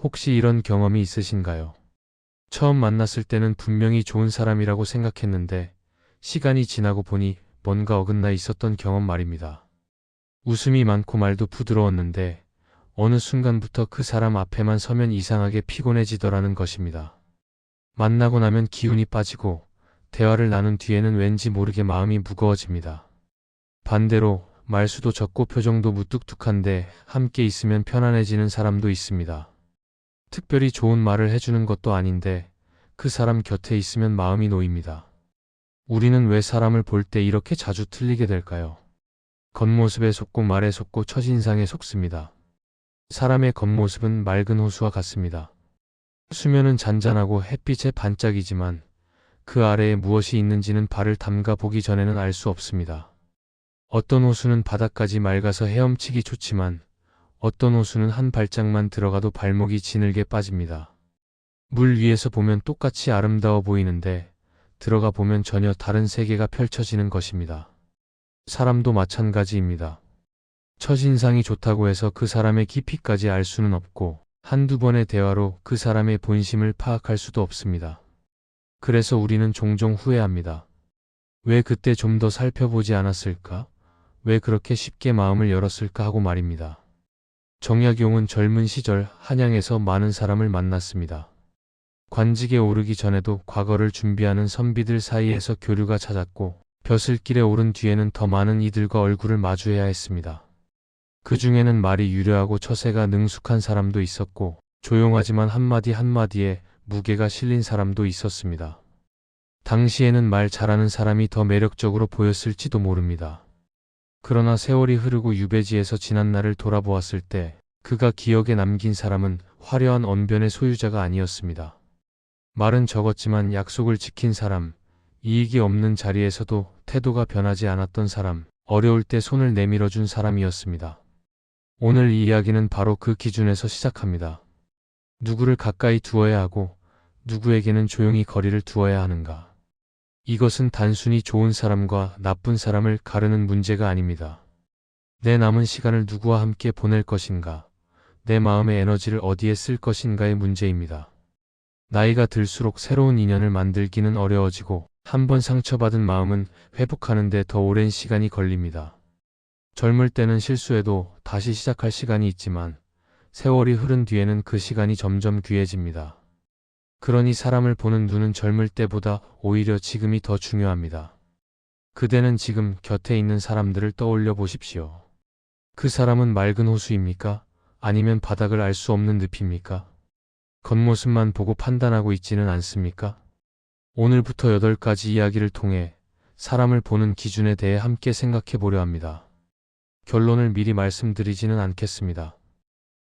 혹시 이런 경험이 있으신가요? 처음 만났을 때는 분명히 좋은 사람이라고 생각했는데 시간이 지나고 보니 뭔가 어긋나 있었던 경험 말입니다. 웃음이 많고 말도 부드러웠는데 어느 순간부터 그 사람 앞에만 서면 이상하게 피곤해지더라는 것입니다. 만나고 나면 기운이 빠지고 대화를 나눈 뒤에는 왠지 모르게 마음이 무거워집니다. 반대로 말수도 적고 표정도 무뚝뚝한데 함께 있으면 편안해지는 사람도 있습니다. 특별히 좋은 말을 해주는 것도 아닌데 그 사람 곁에 있으면 마음이 놓입니다. 우리는 왜 사람을 볼 때 이렇게 자주 틀리게 될까요? 겉모습에 속고 말에 속고 첫인상에 속습니다. 사람의 겉모습은 맑은 호수와 같습니다. 수면은 잔잔하고 햇빛에 반짝이지만 그 아래에 무엇이 있는지는 발을 담가 보기 전에는 알 수 없습니다. 어떤 호수는 바닥까지 맑아서 헤엄치기 좋지만 어떤 호수는 한 발짝만 들어가도 발목이 지늘게 빠집니다. 물 위에서 보면 똑같이 아름다워 보이는데 들어가 보면 전혀 다른 세계가 펼쳐지는 것입니다. 사람도 마찬가지입니다. 첫인상이 좋다고 해서 그 사람의 깊이까지 알 수는 없고 한두 번의 대화로 그 사람의 본심을 파악할 수도 없습니다. 그래서 우리는 종종 후회합니다. 왜 그때 좀 더 살펴보지 않았을까? 왜 그렇게 쉽게 마음을 열었을까 하고 말입니다. 정약용은 젊은 시절 한양에서 많은 사람을 만났습니다. 관직에 오르기 전에도 과거를 준비하는 선비들 사이에서 교류가 잦았고 벼슬길에 오른 뒤에는 더 많은 이들과 얼굴을 마주해야 했습니다. 그 중에는 말이 유려하고 처세가 능숙한 사람도 있었고 조용하지만 한마디 한마디에 무게가 실린 사람도 있었습니다. 당시에는 말 잘하는 사람이 더 매력적으로 보였을지도 모릅니다. 그러나 세월이 흐르고 유배지에서 지난 날을 돌아보았을 때 그가 기억에 남긴 사람은 화려한 언변의 소유자가 아니었습니다. 말은 적었지만 약속을 지킨 사람, 이익이 없는 자리에서도 태도가 변하지 않았던 사람, 어려울 때 손을 내밀어준 사람이었습니다. 오늘 이 이야기는 바로 그 기준에서 시작합니다. 누구를 가까이 두어야 하고 누구에게는 조용히 거리를 두어야 하는가. 이것은 단순히 좋은 사람과 나쁜 사람을 가르는 문제가 아닙니다. 내 남은 시간을 누구와 함께 보낼 것인가, 내 마음의 에너지를 어디에 쓸 것인가의 문제입니다. 나이가 들수록 새로운 인연을 만들기는 어려워지고 한번 상처받은 마음은 회복하는 데 더 오랜 시간이 걸립니다. 젊을 때는 실수해도 다시 시작할 시간이 있지만 세월이 흐른 뒤에는 그 시간이 점점 귀해집니다. 그러니 사람을 보는 눈은 젊을 때보다 오히려 지금이 더 중요합니다. 그대는 지금 곁에 있는 사람들을 떠올려 보십시오. 그 사람은 맑은 호수입니까? 아니면 바닥을 알 수 없는 늪입니까? 겉모습만 보고 판단하고 있지는 않습니까? 오늘부터 8가지 이야기를 통해 사람을 보는 기준에 대해 함께 생각해 보려 합니다. 결론을 미리 말씀드리지는 않겠습니다.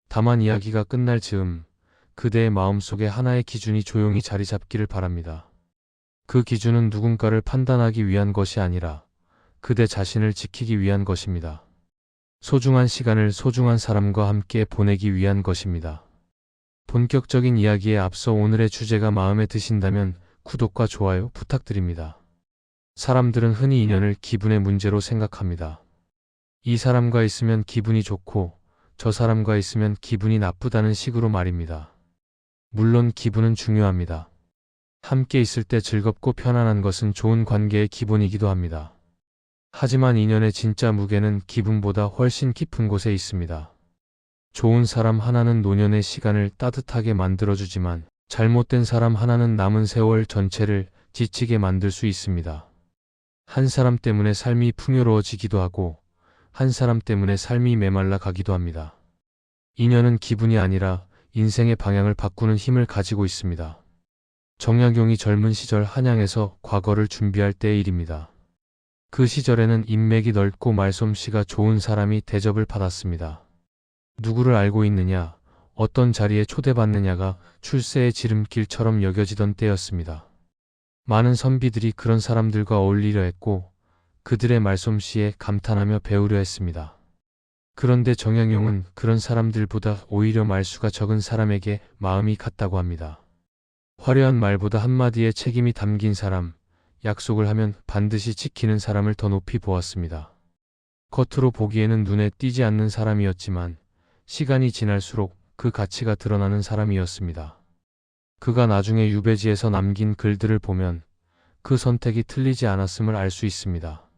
다만 이야기가 끝날 즈음 그대의 마음속에 하나의 기준이 조용히 자리 잡기를 바랍니다. 그 기준은 누군가를 판단하기 위한 것이 아니라 그대 자신을 지키기 위한 것입니다. 소중한 시간을 소중한 사람과 함께 보내기 위한 것입니다. 본격적인 이야기에 앞서 오늘의 주제가 마음에 드신다면 구독과 좋아요 부탁드립니다. 사람들은 흔히 인연을 기분의 문제로 생각합니다. 이 사람과 있으면 기분이 좋고 저 사람과 있으면 기분이 나쁘다는 식으로 말입니다. 물론 기분은 중요합니다. 함께 있을 때 즐겁고 편안한 것은 좋은 관계의 기본이기도 합니다. 하지만 인연의 진짜 무게는 기분보다 훨씬 깊은 곳에 있습니다. 좋은 사람 하나는 노년의 시간을 따뜻하게 만들어주지만 잘못된 사람 하나는 남은 세월 전체를 지치게 만들 수 있습니다. 한 사람 때문에 삶이 풍요로워지기도 하고 한 사람 때문에 삶이 메말라 가기도 합니다. 인연은 기분이 아니라 인생의 방향을 바꾸는 힘을 가지고 있습니다. 정약용이 젊은 시절 한양에서 과거를 준비할 때의 일입니다. 그 시절에는 인맥이 넓고 말솜씨가 좋은 사람이 대접을 받았습니다. 누구를 알고 있느냐, 어떤 자리에 초대받느냐가 출세의 지름길처럼 여겨지던 때였습니다. 많은 선비들이 그런 사람들과 어울리려 했고 그들의 말솜씨에 감탄하며 배우려 했습니다. 그런데 정약용은 그런 사람들보다 오히려 말수가 적은 사람에게 마음이 갔다고 합니다. 화려한 말보다 한마디에 책임이 담긴 사람, 약속을 하면 반드시 지키는 사람을 더 높이 보았습니다. 겉으로 보기에는 눈에 띄지 않는 사람이었지만 시간이 지날수록 그 가치가 드러나는 사람이었습니다. 그가 나중에 유배지에서 남긴 글들을 보면 그 선택이 틀리지 않았음을 알 수 있습니다.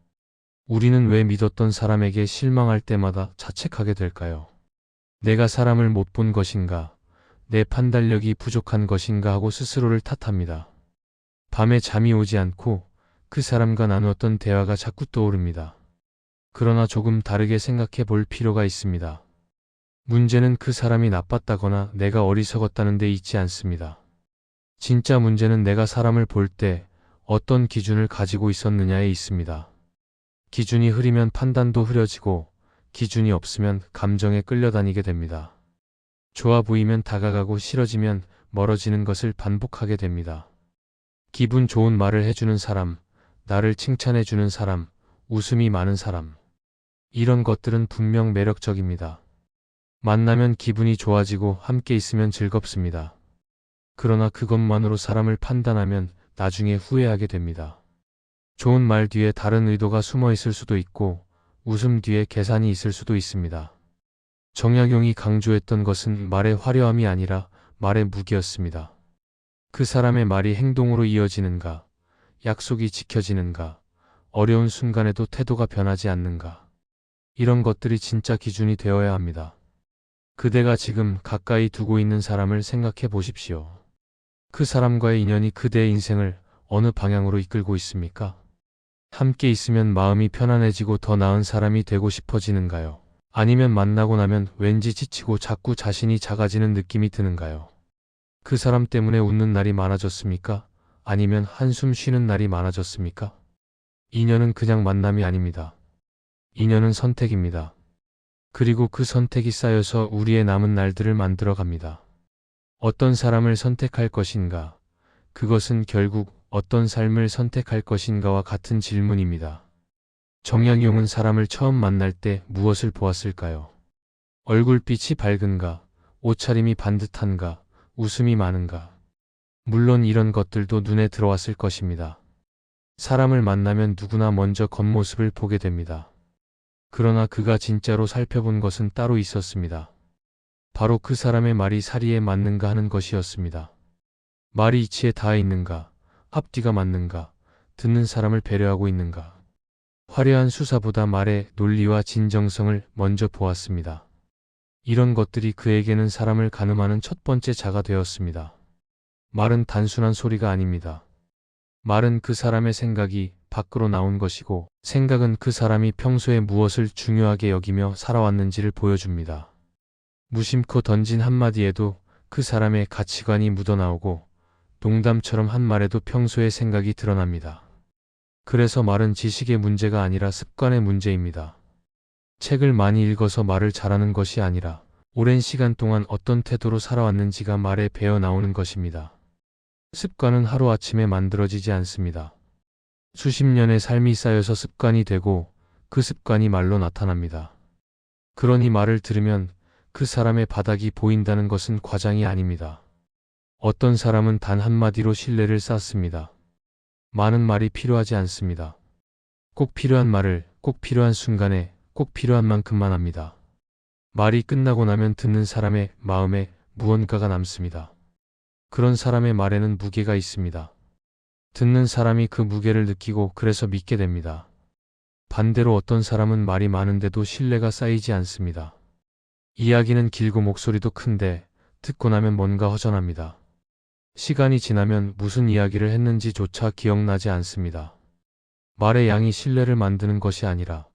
우리는 왜 믿었던 사람에게 실망할 때마다 자책하게 될까요? 내가 사람을 못 본 것인가? 내 판단력이 부족한 것인가 하고 스스로를 탓합니다. 밤에 잠이 오지 않고 그 사람과 나누었던 대화가 자꾸 떠오릅니다. 그러나 조금 다르게 생각해 볼 필요가 있습니다. 문제는 그 사람이 나빴다거나 내가 어리석었다는 데 있지 않습니다. 진짜 문제는 내가 사람을 볼 때 어떤 기준을 가지고 있었느냐에 있습니다. 기준이 흐리면 판단도 흐려지고 기준이 없으면 감정에 끌려다니게 됩니다. 좋아 보이면 다가가고 싫어지면 멀어지는 것을 반복하게 됩니다. 기분 좋은 말을 해주는 사람, 나를 칭찬해주는 사람, 웃음이 많은 사람. 이런 것들은 분명 매력적입니다. 만나면 기분이 좋아지고 함께 있으면 즐겁습니다. 그러나 그것만으로 사람을 판단하면 나중에 후회하게 됩니다. 좋은 말 뒤에 다른 의도가 숨어 있을 수도 있고 웃음 뒤에 계산이 있을 수도 있습니다. 정약용이 강조했던 것은 말의 화려함이 아니라 말의 무게였습니다. 그 사람의 말이 행동으로 이어지는가, 약속이 지켜지는가, 어려운 순간에도 태도가 변하지 않는가. 이런 것들이 진짜 기준이 되어야 합니다. 그대가 지금 가까이 두고 있는 사람을 생각해 보십시오. 그 사람과의 인연이 그대의 인생을 어느 방향으로 이끌고 있습니까? 함께 있으면 마음이 편안해지고 더 나은 사람이 되고 싶어지는가요? 아니면 만나고 나면 왠지 지치고 자꾸 자신이 작아지는 느낌이 드는가요? 그 사람 때문에 웃는 날이 많아졌습니까? 아니면 한숨 쉬는 날이 많아졌습니까? 인연은 그냥 만남이 아닙니다. 인연은 선택입니다. 그리고 그 선택이 쌓여서 우리의 남은 날들을 만들어 갑니다. 어떤 사람을 선택할 것인가? 그것은 결국 어떤 삶을 선택할 것인가와 같은 질문입니다. 정약용은 사람을 처음 만날 때 무엇을 보았을까요? 얼굴빛이 밝은가? 옷차림이 반듯한가? 웃음이 많은가? 물론 이런 것들도 눈에 들어왔을 것입니다. 사람을 만나면 누구나 먼저 겉모습을 보게 됩니다. 그러나 그가 진짜로 살펴본 것은 따로 있었습니다. 바로 그 사람의 말이 사리에 맞는가 하는 것이었습니다. 말이 이치에 닿아 있는가? 앞뒤가 맞는가? 듣는 사람을 배려하고 있는가? 화려한 수사보다 말의 논리와 진정성을 먼저 보았습니다. 이런 것들이 그에게는 사람을 가늠하는 첫 번째 자가 되었습니다. 말은 단순한 소리가 아닙니다. 말은 그 사람의 생각이 밖으로 나온 것이고, 생각은 그 사람이 평소에 무엇을 중요하게 여기며 살아왔는지를 보여줍니다. 무심코 던진 한마디에도 그 사람의 가치관이 묻어나오고, 농담처럼 한 말에도 평소의 생각이 드러납니다. 그래서 말은 지식의 문제가 아니라 습관의 문제입니다. 책을 많이 읽어서 말을 잘하는 것이 아니라 오랜 시간 동안 어떤 태도로 살아왔는지가 말에 배어 나오는 것입니다. 습관은 하루아침에 만들어지지 않습니다. 수십 년의 삶이 쌓여서 습관이 되고 그 습관이 말로 나타납니다. 그러니 말을 들으면 그 사람의 바닥이 보인다는 것은 과장이 아닙니다. 어떤 사람은 단 한마디로 신뢰를 쌓습니다. 많은 말이 필요하지 않습니다. 꼭 필요한 말을 꼭 필요한 순간에 꼭 필요한 만큼만 합니다. 말이 끝나고 나면 듣는 사람의 마음에 무언가가 남습니다. 그런 사람의 말에는 무게가 있습니다. 듣는 사람이 그 무게를 느끼고 그래서 믿게 됩니다. 반대로 어떤 사람은 말이 많은데도 신뢰가 쌓이지 않습니다. 이야기는 길고 목소리도 큰데 듣고 나면 뭔가 허전합니다. 시간이 지나면 무슨 이야기를 했는지조차 기억나지 않습니다. 말의 양이 신뢰를 만드는 것이 아니라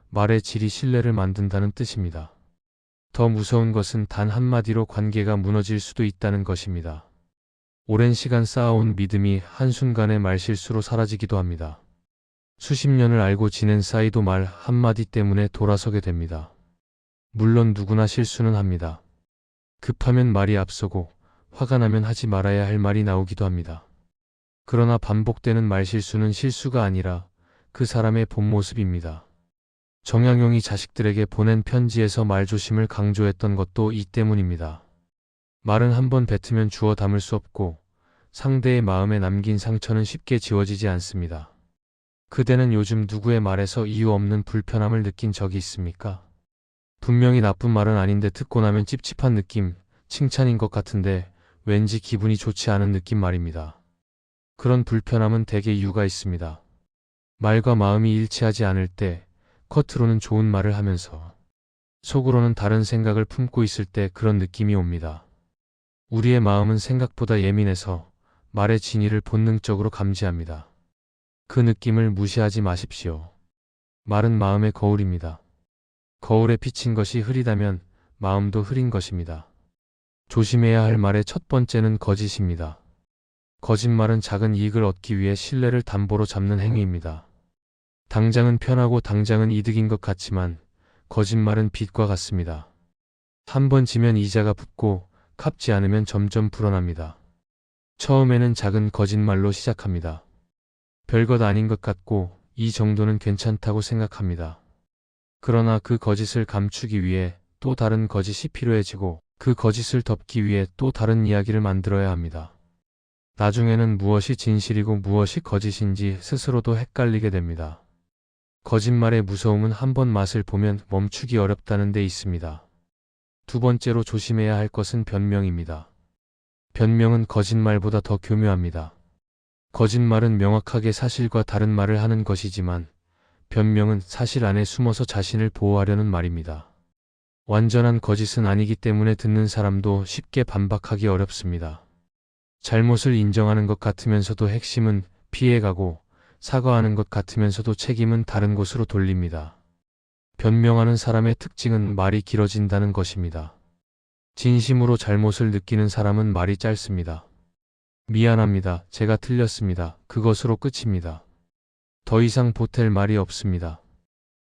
말의 질이 신뢰를 만든다는 뜻입니다. 더 무서운 것은 단 한마디로 관계가 무너질 수도 있다는 것입니다. 오랜 시간 쌓아온 믿음이 한순간에 말실수로 사라지기도 합니다. 수십 년을 알고 지낸 사이도 말 한마디 때문에 돌아서게 됩니다. 물론 누구나 실수는 합니다. 급하면 말이 앞서고 화가 나면 하지 말아야 할 말이 나오기도 합니다. 그러나 반복되는 말실수는 실수가 아니라 그 사람의 본 모습입니다. 정약용이 자식들에게 보낸 편지에서 말조심을 강조했던 것도 이 때문입니다. 말은 한번 뱉으면 주워 담을 수 없고 상대의 마음에 남긴 상처는 쉽게 지워지지 않습니다. 그대는 요즘 누구의 말에서 이유 없는 불편함을 느낀 적이 있습니까? 분명히 나쁜 말은 아닌데 듣고 나면 찝찝한 느낌, 칭찬인 것 같은데 왠지 기분이 좋지 않은 느낌 말입니다. 그런 불편함은 대개 이유가 있습니다. 말과 마음이 일치하지 않을 때 겉으로는 좋은 말을 하면서 속으로는 다른 생각을 품고 있을 때 그런 느낌이 옵니다. 우리의 마음은 생각보다 예민해서 말의 진위를 본능적으로 감지합니다. 그 느낌을 무시하지 마십시오. 말은 마음의 거울입니다. 거울에 비친 것이 흐리다면 마음도 흐린 것입니다. 조심해야 할 말의 첫 번째는 거짓입니다. 거짓말은 작은 이익을 얻기 위해 신뢰를 담보로 잡는 행위입니다. 당장은 편하고 당장은 이득인 것 같지만 거짓말은 빚과 같습니다. 한 번 지면 이자가 붙고 갚지 않으면 점점 불어납니다. 처음에는 작은 거짓말로 시작합니다. 별것 아닌 것 같고 이 정도는 괜찮다고 생각합니다. 그러나 그 거짓을 감추기 위해 또 다른 거짓이 필요해지고 그 거짓을 덮기 위해 또 다른 이야기를 만들어야 합니다. 나중에는 무엇이 진실이고 무엇이 거짓인지 스스로도 헷갈리게 됩니다. 거짓말의 무서움은 한 번 맛을 보면 멈추기 어렵다는 데 있습니다. 두 번째로 조심해야 할 것은 변명입니다. 변명은 거짓말보다 더 교묘합니다. 거짓말은 명확하게 사실과 다른 말을 하는 것이지만 변명은 사실 안에 숨어서 자신을 보호하려는 말입니다. 완전한 거짓은 아니기 때문에 듣는 사람도 쉽게 반박하기 어렵습니다. 잘못을 인정하는 것 같으면서도 핵심은 피해가고 사과하는 것 같으면서도 책임은 다른 곳으로 돌립니다. 변명하는 사람의 특징은 말이 길어진다는 것입니다. 진심으로 잘못을 느끼는 사람은 말이 짧습니다. 미안합니다. 제가 틀렸습니다. 그것으로 끝입니다. 더 이상 보탤 말이 없습니다.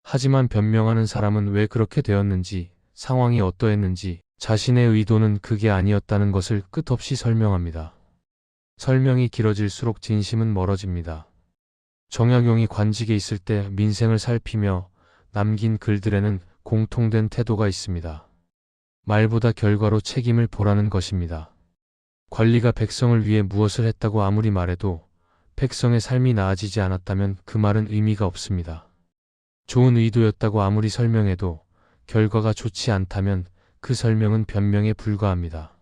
하지만 변명하는 사람은 왜 그렇게 되었는지, 상황이 어떠했는지, 자신의 의도는 그게 아니었다는 것을 끝없이 설명합니다. 설명이 길어질수록 진심은 멀어집니다. 정약용이 관직에 있을 때 민생을 살피며 남긴 글들에는 공통된 태도가 있습니다. 말보다 결과로 책임을 보라는 것입니다. 관리가 백성을 위해 무엇을 했다고 아무리 말해도 백성의 삶이 나아지지 않았다면 그 말은 의미가 없습니다. 좋은 의도였다고 아무리 설명해도 결과가 좋지 않다면 그 설명은 변명에 불과합니다.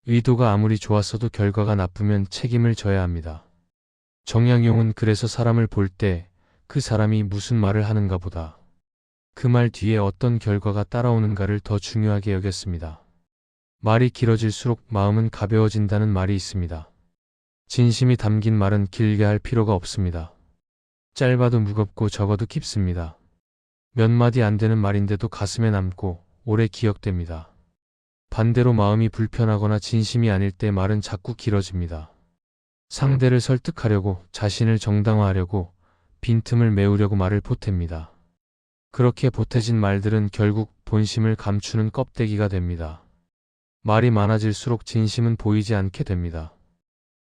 의도가 아무리 좋았어도 결과가 나쁘면 책임을 져야 합니다. 정약용은 그래서 사람을 볼 때 그 사람이 무슨 말을 하는가 보다 그 말 뒤에 어떤 결과가 따라오는가를 더 중요하게 여겼습니다. 말이 길어질수록 마음은 가벼워진다는 말이 있습니다. 진심이 담긴 말은 길게 할 필요가 없습니다. 짧아도 무겁고 적어도 깊습니다. 몇 마디 안 되는 말인데도 가슴에 남고 오래 기억됩니다. 반대로 마음이 불편하거나 진심이 아닐 때 말은 자꾸 길어집니다. 상대를 설득하려고, 자신을 정당화하려고, 빈틈을 메우려고 말을 보탭니다. 그렇게 보태진 말들은 결국 본심을 감추는 껍데기가 됩니다. 말이 많아질수록 진심은 보이지 않게 됩니다.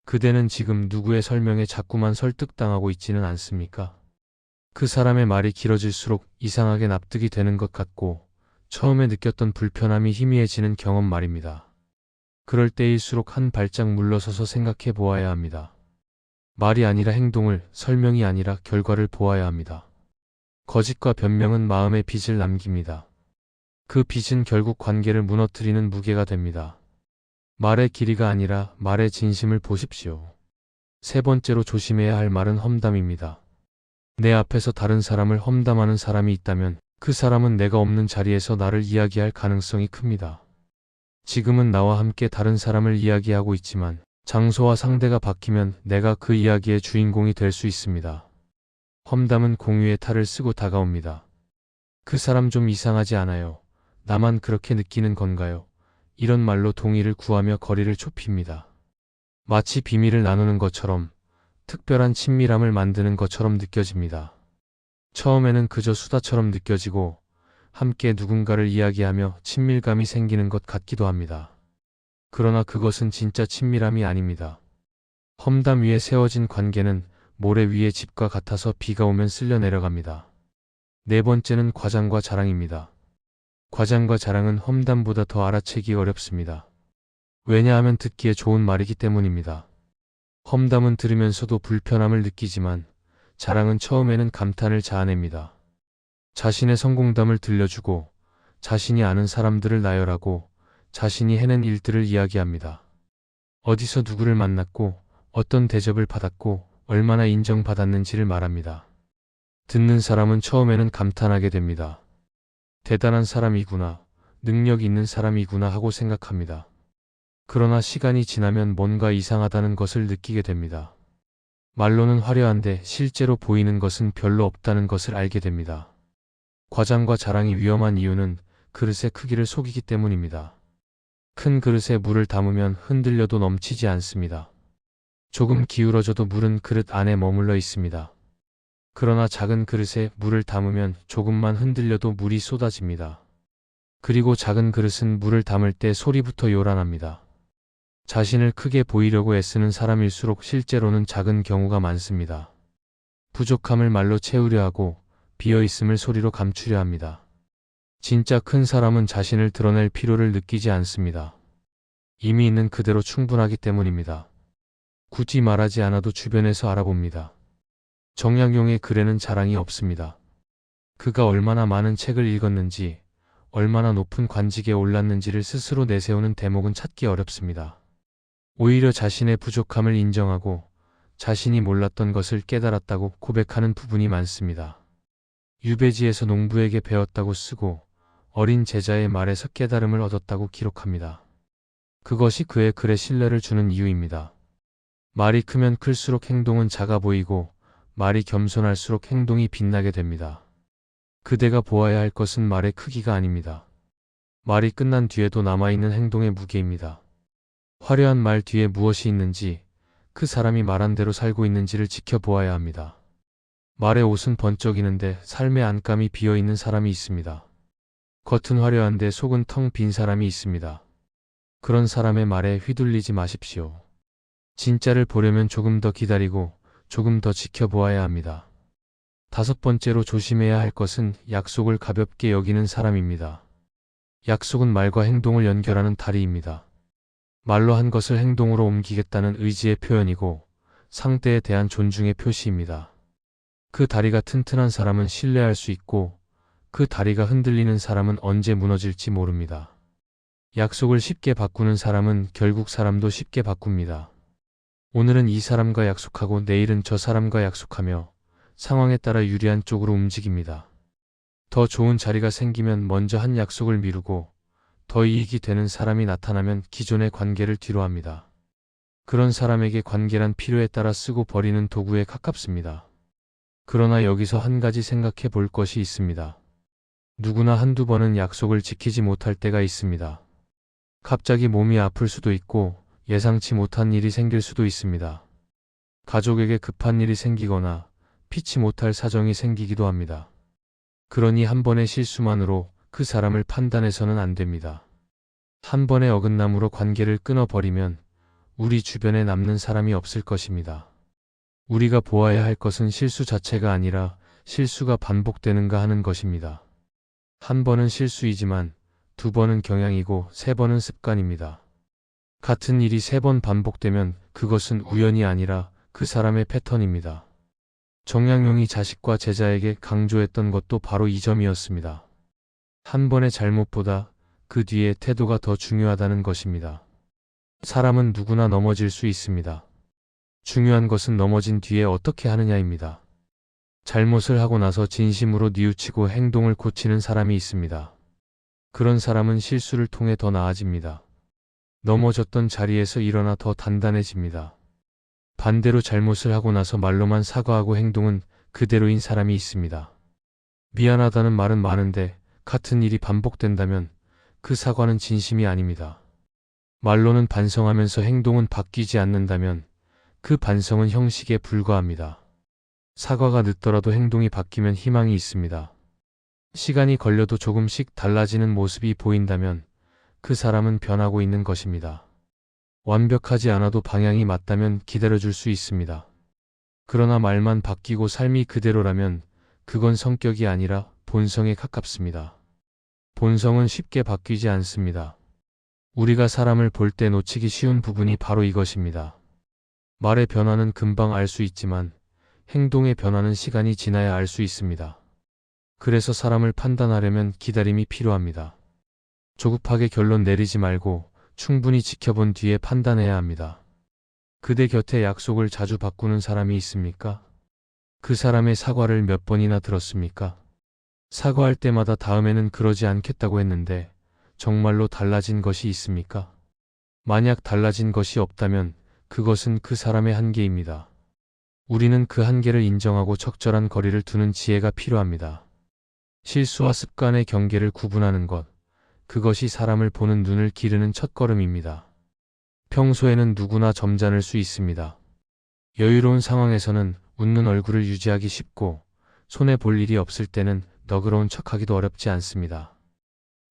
그대는 지금 누구의 설명에 자꾸만 설득당하고 있지는 않습니까? 그 사람의 말이 길어질수록 이상하게 납득이 되는 것 같고 처음에 느꼈던 불편함이 희미해지는 경험 말입니다. 그럴 때일수록 한 발짝 물러서서 생각해 보아야 합니다. 말이 아니라 행동을, 설명이 아니라 결과를 보아야 합니다. 거짓과 변명은 마음의 빚을 남깁니다. 그 빚은 결국 관계를 무너뜨리는 무게가 됩니다. 말의 길이가 아니라 말의 진심을 보십시오. 세 번째로 조심해야 할 말은 험담입니다. 내 앞에서 다른 사람을 험담하는 사람이 있다면 그 사람은 내가 없는 자리에서 나를 이야기할 가능성이 큽니다. 지금은 나와 함께 다른 사람을 이야기하고 있지만 장소와 상대가 바뀌면 내가 그 이야기의 주인공이 될 수 있습니다. 험담은 공유의 탈을 쓰고 다가옵니다. 그 사람 좀 이상하지 않아요? 나만 그렇게 느끼는 건가요? 이런 말로 동의를 구하며 거리를 좁힙니다. 마치 비밀을 나누는 것처럼, 특별한 친밀함을 만드는 것처럼 느껴집니다. 처음에는 그저 수다처럼 느껴지고 함께 누군가를 이야기하며 친밀감이 생기는 것 같기도 합니다. 그러나 그것은 진짜 친밀함이 아닙니다. 험담 위에 세워진 관계는 모래 위의 집과 같아서 비가 오면 쓸려 내려갑니다. 네 번째는 과장과 자랑입니다. 과장과 자랑은 험담보다 더 알아채기 어렵습니다. 왜냐하면 듣기에 좋은 말이기 때문입니다. 험담은 들으면서도 불편함을 느끼지만 자랑은 처음에는 감탄을 자아냅니다. 자신의 성공담을 들려주고 자신이 아는 사람들을 나열하고 자신이 해낸 일들을 이야기합니다. 어디서 누구를 만났고 어떤 대접을 받았고 얼마나 인정받았는지를 말합니다. 듣는 사람은 처음에는 감탄하게 됩니다. 대단한 사람이구나, 능력 있는 사람이구나 하고 생각합니다. 그러나 시간이 지나면 뭔가 이상하다는 것을 느끼게 됩니다. 말로는 화려한데 실제로 보이는 것은 별로 없다는 것을 알게 됩니다. 과장과 자랑이 위험한 이유는 그릇의 크기를 속이기 때문입니다. 큰 그릇에 물을 담으면 흔들려도 넘치지 않습니다. 조금 기울어져도 물은 그릇 안에 머물러 있습니다. 그러나 작은 그릇에 물을 담으면 조금만 흔들려도 물이 쏟아집니다. 그리고 작은 그릇은 물을 담을 때 소리부터 요란합니다. 자신을 크게 보이려고 애쓰는 사람일수록 실제로는 작은 경우가 많습니다. 부족함을 말로 채우려 하고 비어있음을 소리로 감추려 합니다. 진짜 큰 사람은 자신을 드러낼 필요를 느끼지 않습니다. 이미 있는 그대로 충분하기 때문입니다. 굳이 말하지 않아도 주변에서 알아봅니다. 정약용의 글에는 자랑이 없습니다. 그가 얼마나 많은 책을 읽었는지, 얼마나 높은 관직에 올랐는지를 스스로 내세우는 대목은 찾기 어렵습니다. 오히려 자신의 부족함을 인정하고 자신이 몰랐던 것을 깨달았다고 고백하는 부분이 많습니다. 유배지에서 농부에게 배웠다고 쓰고 어린 제자의 말에서 깨달음을 얻었다고 기록합니다. 그것이 그의 글에 신뢰를 주는 이유입니다. 말이 크면 클수록 행동은 작아 보이고 말이 겸손할수록 행동이 빛나게 됩니다. 그대가 보아야 할 것은 말의 크기가 아닙니다. 말이 끝난 뒤에도 남아있는 행동의 무게입니다. 화려한 말 뒤에 무엇이 있는지, 그 사람이 말한 대로 살고 있는지를 지켜보아야 합니다. 말의 옷은 번쩍이는데 삶의 안감이 비어있는 사람이 있습니다. 겉은 화려한데 속은 텅 빈 사람이 있습니다. 그런 사람의 말에 휘둘리지 마십시오. 진짜를 보려면 조금 더 기다리고 조금 더 지켜보아야 합니다. 5번째로 조심해야 할 것은 약속을 가볍게 여기는 사람입니다. 약속은 말과 행동을 연결하는 다리입니다. 말로 한 것을 행동으로 옮기겠다는 의지의 표현이고 상대에 대한 존중의 표시입니다. 그 다리가 튼튼한 사람은 신뢰할 수 있고 그 다리가 흔들리는 사람은 언제 무너질지 모릅니다. 약속을 쉽게 바꾸는 사람은 결국 사람도 쉽게 바꿉니다. 오늘은 이 사람과 약속하고 내일은 저 사람과 약속하며 상황에 따라 유리한 쪽으로 움직입니다. 더 좋은 자리가 생기면 먼저 한 약속을 미루고 더 이익이 되는 사람이 나타나면 기존의 관계를 뒤로합니다. 그런 사람에게 관계란 필요에 따라 쓰고 버리는 도구에 가깝습니다. 그러나 여기서 한 가지 생각해 볼 것이 있습니다. 누구나 한두 번은 약속을 지키지 못할 때가 있습니다. 갑자기 몸이 아플 수도 있고 예상치 못한 일이 생길 수도 있습니다. 가족에게 급한 일이 생기거나 피치 못할 사정이 생기기도 합니다. 그러니 한 번의 실수만으로 그 사람을 판단해서는 안 됩니다. 한 번의 어긋남으로 관계를 끊어버리면 우리 주변에 남는 사람이 없을 것입니다. 우리가 보아야 할 것은 실수 자체가 아니라 실수가 반복되는가 하는 것입니다. 한 번은 실수이지만 2번은 경향이고 3번은 습관입니다. 같은 일이 3번 반복되면 그것은 우연이 아니라 그 사람의 패턴입니다. 정약용이 자식과 제자에게 강조했던 것도 바로 이 점이었습니다. 한 번의 잘못보다 그 뒤의 태도가 더 중요하다는 것입니다. 사람은 누구나 넘어질 수 있습니다. 중요한 것은 넘어진 뒤에 어떻게 하느냐입니다. 잘못을 하고 나서 진심으로 뉘우치고 행동을 고치는 사람이 있습니다. 그런 사람은 실수를 통해 더 나아집니다. 넘어졌던 자리에서 일어나 더 단단해집니다. 반대로 잘못을 하고 나서 말로만 사과하고 행동은 그대로인 사람이 있습니다. 미안하다는 말은 많은데 같은 일이 반복된다면 그 사과는 진심이 아닙니다. 말로는 반성하면서 행동은 바뀌지 않는다면 그 반성은 형식에 불과합니다. 사과가 늦더라도 행동이 바뀌면 희망이 있습니다. 시간이 걸려도 조금씩 달라지는 모습이 보인다면 그 사람은 변하고 있는 것입니다. 완벽하지 않아도 방향이 맞다면 기다려줄 수 있습니다. 그러나 말만 바뀌고 삶이 그대로라면 그건 성격이 아니라 본성에 가깝습니다. 본성은 쉽게 바뀌지 않습니다. 우리가 사람을 볼 때 놓치기 쉬운 부분이 바로 이것입니다. 말의 변화는 금방 알 수 있지만 행동의 변화는 시간이 지나야 알 수 있습니다. 그래서 사람을 판단하려면 기다림이 필요합니다. 조급하게 결론 내리지 말고 충분히 지켜본 뒤에 판단해야 합니다. 그대 곁에 약속을 자주 바꾸는 사람이 있습니까? 그 사람의 사과를 몇 번이나 들었습니까? 사과할 때마다 다음에는 그러지 않겠다고 했는데 정말로 달라진 것이 있습니까? 만약 달라진 것이 없다면 그것은 그 사람의 한계입니다. 우리는 그 한계를 인정하고 적절한 거리를 두는 지혜가 필요합니다. 실수와 습관의 경계를 구분하는 것, 그것이 사람을 보는 눈을 기르는 첫걸음입니다. 평소에는 누구나 점잖을 수 있습니다. 여유로운 상황에서는 웃는 얼굴을 유지하기 쉽고 손해 볼 일이 없을 때는 너그러운 척하기도 어렵지 않습니다.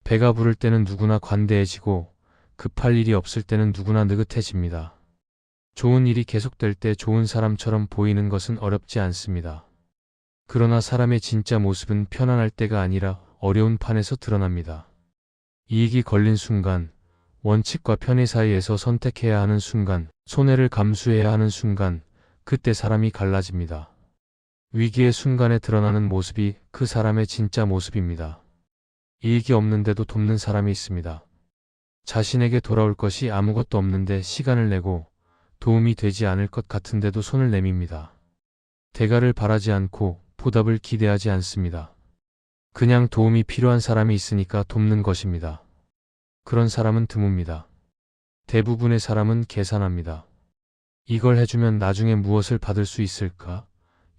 배가 부를 때는 누구나 관대해지고 급할 일이 없을 때는 누구나 느긋해집니다. 좋은 일이 계속될 때 좋은 사람처럼 보이는 것은 어렵지 않습니다. 그러나 사람의 진짜 모습은 편안할 때가 아니라 어려운 판에서 드러납니다. 이익이 걸린 순간, 원칙과 편의 사이에서 선택해야 하는 순간, 손해를 감수해야 하는 순간, 그때 사람이 갈라집니다. 위기의 순간에 드러나는 모습이 그 사람의 진짜 모습입니다. 이익이 없는데도 돕는 사람이 있습니다. 자신에게 돌아올 것이 아무것도 없는데 시간을 내고 도움이 되지 않을 것 같은데도 손을 내밉니다. 대가를 바라지 않고 보답을 기대하지 않습니다. 그냥 도움이 필요한 사람이 있으니까 돕는 것입니다. 그런 사람은 드뭅니다. 대부분의 사람은 계산합니다. 이걸 해주면 나중에 무엇을 받을 수 있을까?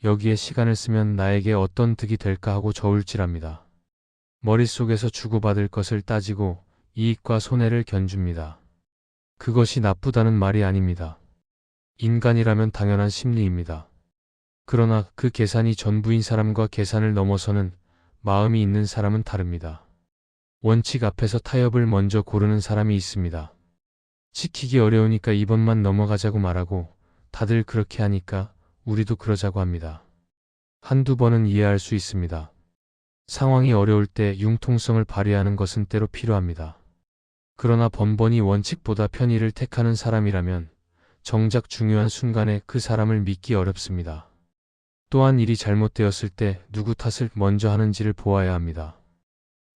여기에 시간을 쓰면 나에게 어떤 득이 될까 하고 저울질합니다. 머릿속에서 주고받을 것을 따지고 이익과 손해를 견줍니다. 그것이 나쁘다는 말이 아닙니다. 인간이라면 당연한 심리입니다. 그러나 그 계산이 전부인 사람과 계산을 넘어서는 마음이 있는 사람은 다릅니다. 원칙 앞에서 타협을 먼저 고르는 사람이 있습니다. 지키기 어려우니까 이번만 넘어가자고 말하고 다들 그렇게 하니까 우리도 그러자고 합니다. 한두 번은 이해할 수 있습니다. 상황이 어려울 때 융통성을 발휘하는 것은 때로 필요합니다. 그러나 번번이 원칙보다 편의를 택하는 사람이라면 정작 중요한 순간에 그 사람을 믿기 어렵습니다. 또한 일이 잘못되었을 때 누구 탓을 먼저 하는지를 보아야 합니다.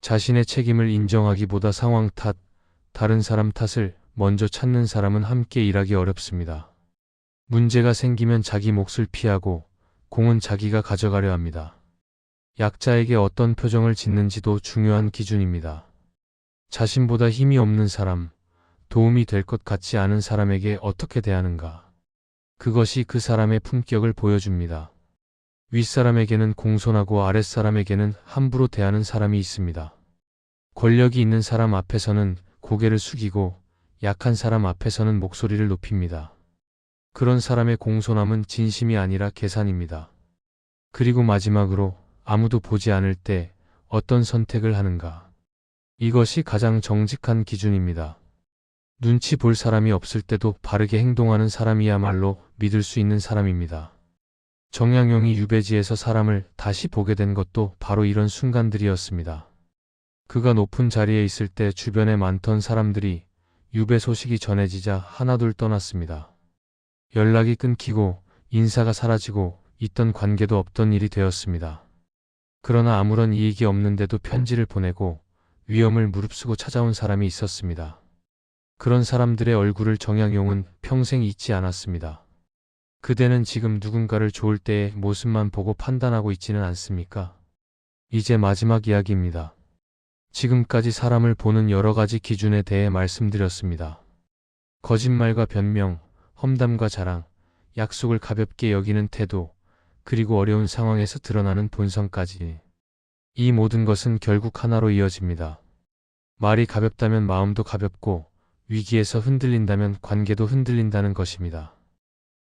자신의 책임을 인정하기보다 상황 탓, 다른 사람 탓을 먼저 찾는 사람은 함께 일하기 어렵습니다. 문제가 생기면 자기 몫을 피하고 공은 자기가 가져가려 합니다. 약자에게 어떤 표정을 짓는지도 중요한 기준입니다. 자신보다 힘이 없는 사람, 도움이 될 것 같지 않은 사람에게 어떻게 대하는가. 그것이 그 사람의 품격을 보여줍니다. 윗사람에게는 공손하고 아랫사람에게는 함부로 대하는 사람이 있습니다. 권력이 있는 사람 앞에서는 고개를 숙이고 약한 사람 앞에서는 목소리를 높입니다. 그런 사람의 공손함은 진심이 아니라 계산입니다. 그리고 마지막으로 아무도 보지 않을 때 어떤 선택을 하는가. 이것이 가장 정직한 기준입니다. 눈치 볼 사람이 없을 때도 바르게 행동하는 사람이야말로 믿을 수 있는 사람입니다. 정약용이 유배지에서 사람을 다시 보게 된 것도 바로 이런 순간들이었습니다. 그가 높은 자리에 있을 때 주변에 많던 사람들이 유배 소식이 전해지자 하나둘 떠났습니다. 연락이 끊기고 인사가 사라지고 있던 관계도 없던 일이 되었습니다. 그러나 아무런 이익이 없는데도 편지를 보내고 위험을 무릅쓰고 찾아온 사람이 있었습니다. 그런 사람들의 얼굴을 정약용은 평생 잊지 않았습니다. 그대는 지금 누군가를 좋을 때의 모습만 보고 판단하고 있지는 않습니까? 이제 마지막 이야기입니다. 지금까지 사람을 보는 여러 가지 기준에 대해 말씀드렸습니다. 거짓말과 변명, 험담과 자랑, 약속을 가볍게 여기는 태도, 그리고 어려운 상황에서 드러나는 본성까지. 이 모든 것은 결국 하나로 이어집니다. 말이 가볍다면 마음도 가볍고 위기에서 흔들린다면 관계도 흔들린다는 것입니다.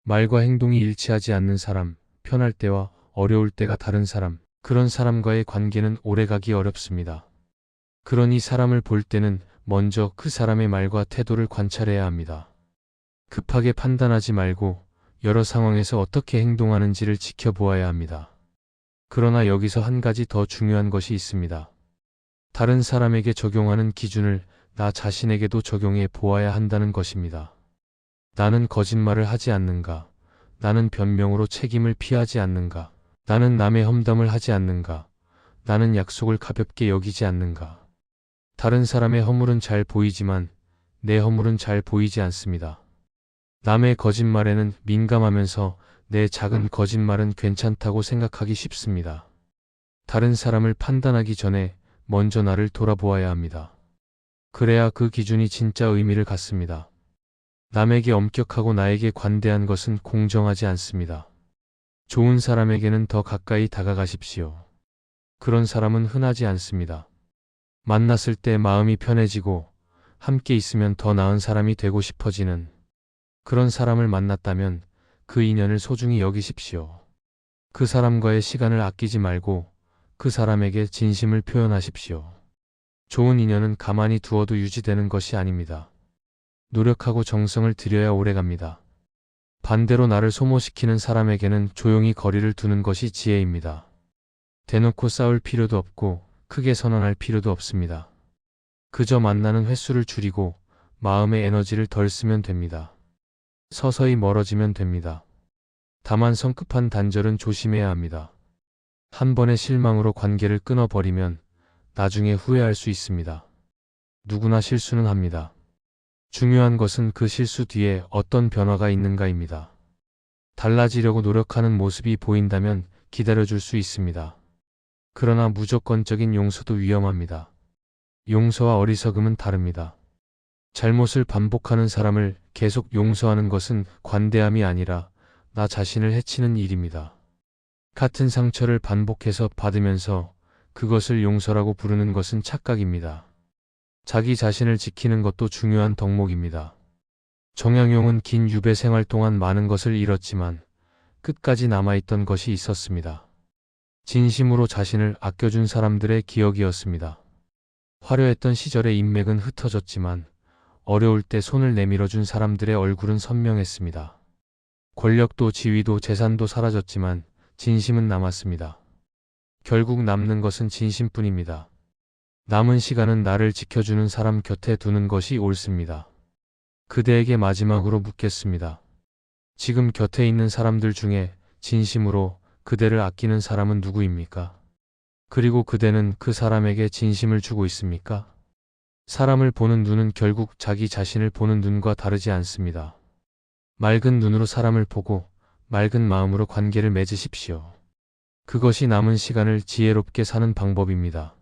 말과 행동이 일치하지 않는 사람, 편할 때와 어려울 때가 다른 사람, 그런 사람과의 관계는 오래가기 어렵습니다. 그러니 사람을 볼 때는 먼저 그 사람의 말과 태도를 관찰해야 합니다. 급하게 판단하지 말고 여러 상황에서 어떻게 행동하는지를 지켜보아야 합니다. 그러나 여기서 한 가지 더 중요한 것이 있습니다. 다른 사람에게 적용하는 기준을 나 자신에게도 적용해 보아야 한다는 것입니다. 나는 거짓말을 하지 않는가? 나는 변명으로 책임을 피하지 않는가? 나는 남의 험담을 하지 않는가? 나는 약속을 가볍게 여기지 않는가? 다른 사람의 허물은 잘 보이지만 내 허물은 잘 보이지 않습니다. 남의 거짓말에는 민감하면서 내 작은 거짓말은 괜찮다고 생각하기 쉽습니다. 다른 사람을 판단하기 전에 먼저 나를 돌아보아야 합니다. 그래야 그 기준이 진짜 의미를 갖습니다. 남에게 엄격하고 나에게 관대한 것은 공정하지 않습니다. 좋은 사람에게는 더 가까이 다가가십시오. 그런 사람은 흔하지 않습니다. 만났을 때 마음이 편해지고 함께 있으면 더 나은 사람이 되고 싶어지는 그런 사람을 만났다면 그 인연을 소중히 여기십시오. 그 사람과의 시간을 아끼지 말고 그 사람에게 진심을 표현하십시오. 좋은 인연은 가만히 두어도 유지되는 것이 아닙니다. 노력하고 정성을 들여야 오래갑니다. 반대로 나를 소모시키는 사람에게는 조용히 거리를 두는 것이 지혜입니다. 대놓고 싸울 필요도 없고 크게 선언할 필요도 없습니다. 그저 만나는 횟수를 줄이고 마음의 에너지를 덜 쓰면 됩니다. 서서히 멀어지면 됩니다. 다만 성급한 단절은 조심해야 합니다. 한 번의 실망으로 관계를 끊어버리면 나중에 후회할 수 있습니다. 누구나 실수는 합니다. 중요한 것은 그 실수 뒤에 어떤 변화가 있는가입니다. 달라지려고 노력하는 모습이 보인다면 기다려줄 수 있습니다. 그러나 무조건적인 용서도 위험합니다. 용서와 어리석음은 다릅니다. 잘못을 반복하는 사람을 계속 용서하는 것은 관대함이 아니라 나 자신을 해치는 일입니다. 같은 상처를 반복해서 받으면서 그것을 용서라고 부르는 것은 착각입니다. 자기 자신을 지키는 것도 중요한 덕목입니다. 정약용은 긴 유배 생활 동안 많은 것을 잃었지만 끝까지 남아있던 것이 있었습니다. 진심으로 자신을 아껴준 사람들의 기억이었습니다. 화려했던 시절의 인맥은 흩어졌지만 어려울 때 손을 내밀어준 사람들의 얼굴은 선명했습니다. 권력도 지위도 재산도 사라졌지만 진심은 남았습니다. 결국 남는 것은 진심뿐입니다. 남은 시간은 나를 지켜주는 사람 곁에 두는 것이 옳습니다. 그대에게 마지막으로 묻겠습니다. 지금 곁에 있는 사람들 중에 진심으로 그대를 아끼는 사람은 누구입니까? 그리고 그대는 그 사람에게 진심을 주고 있습니까? 사람을 보는 눈은 결국 자기 자신을 보는 눈과 다르지 않습니다. 맑은 눈으로 사람을 보고 맑은 마음으로 관계를 맺으십시오. 그것이 남은 시간을 지혜롭게 사는 방법입니다.